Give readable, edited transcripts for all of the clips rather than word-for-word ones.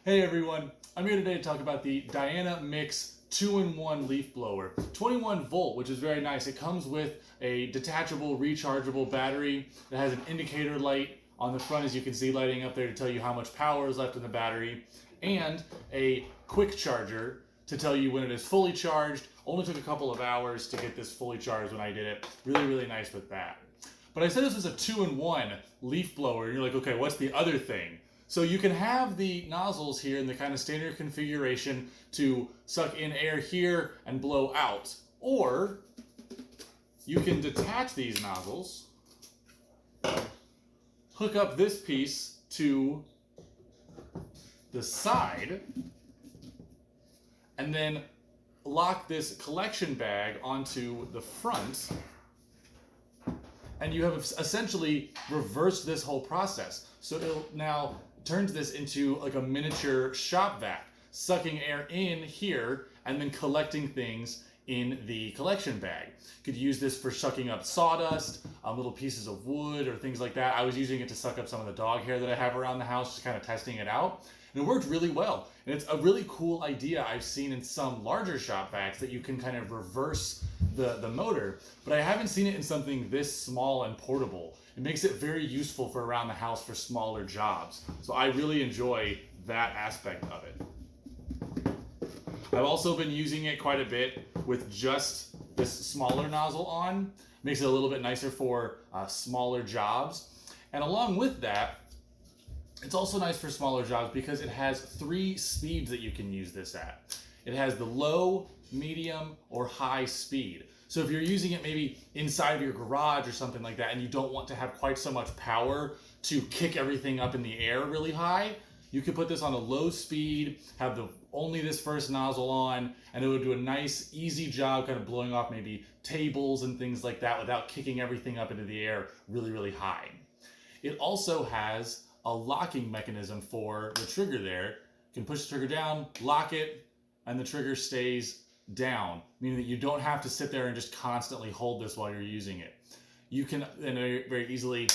Hey everyone, I'm here today to talk about the Diana Mix 2-in-1 leaf blower. 21 volt, which is very nice. It comes with a detachable, rechargeable battery. It has an indicator light on the front, as you can see, lighting up there to tell you how much power is left in the battery, and a quick charger to tell you when it is fully charged. Only took a couple of hours to get this fully charged when I did it. Really nice with that. But I said this was a 2-in-1 leaf blower, and you're like, okay, what's the other thing? So you can have the nozzles here in the kind of standard configuration to suck in air here and blow out. Or you can detach these nozzles, hook up this piece to the side, and then lock this collection bag onto the front, and you have essentially reversed this whole process. So it'll now turns this into like a miniature shop vac, sucking air in here and then collecting things in the collection bag. You could use this for sucking up sawdust, little pieces of wood or things like that. I was using it to suck up some of the dog hair that I have around the house, just kind of testing it out. And it worked really well. And it's a really cool idea I've seen in some larger shop vacs that you can kind of reverse the motor, but I haven't seen it in something this small and portable. It makes it very useful for around the house for smaller jobs. So I really enjoy that aspect of it. I've also been using it quite a bit with just this smaller nozzle on. Makes it a little bit nicer for smaller jobs. And along with that, it's also nice for smaller jobs because it has 3 speeds that you can use this at. It has the low, medium, or high speed. So if you're using it maybe inside of your garage or something like that and you don't want to have quite so much power to kick everything up in the air really high, you could put this on a low speed, have only this first nozzle on, and it would do a nice, easy job kind of blowing off maybe tables and things like that without kicking everything up into the air really high. It also has a locking mechanism for the trigger there. You can push the trigger down, lock it, and the trigger stays down, meaning that you don't have to sit there and just constantly hold this while you're using it. You can very easily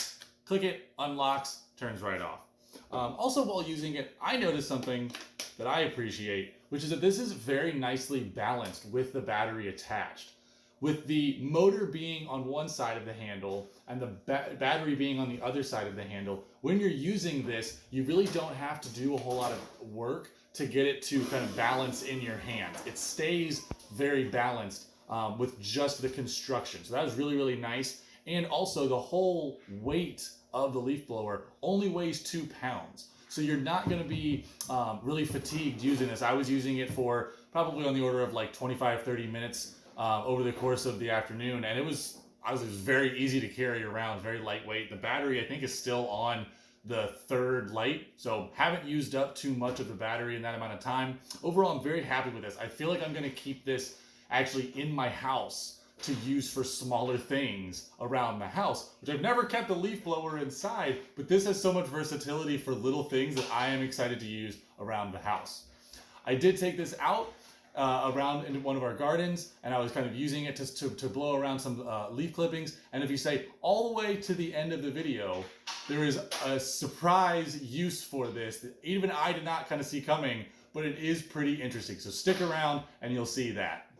click it, unlocks, turns right off. Also, while using it, I noticed something that I appreciate, which is that this is very nicely balanced with the battery attached. With the motor being on one side of the handle and the battery being on the other side of the handle, when you're using this, you really don't have to do a whole lot of work to get it to kind of balance in your hands. It stays very balanced with just the construction. So that was really nice. And also the whole weight of the leaf blower only weighs 2 pounds. So you're not going to be really fatigued using this. I was using it for probably on the order of like 25-30 minutes over the course of the afternoon, and it was very easy to carry around, very lightweight. The battery, I think, is still on the 3rd light, so haven't used up too much of the battery in that amount of time. Overall, I'm very happy with this. I feel like I'm going to keep this actually in my house to use for smaller things around the house, which I've never kept the leaf blower inside, but this has so much versatility for little things that I am excited to use around the house. I did take this out around in one of our gardens, and I was kind of using it to blow around some leaf clippings. And if you say all the way to the end of the video, there is a surprise use for this that even I did not kind of see coming, but it is pretty interesting. So stick around and you'll see that.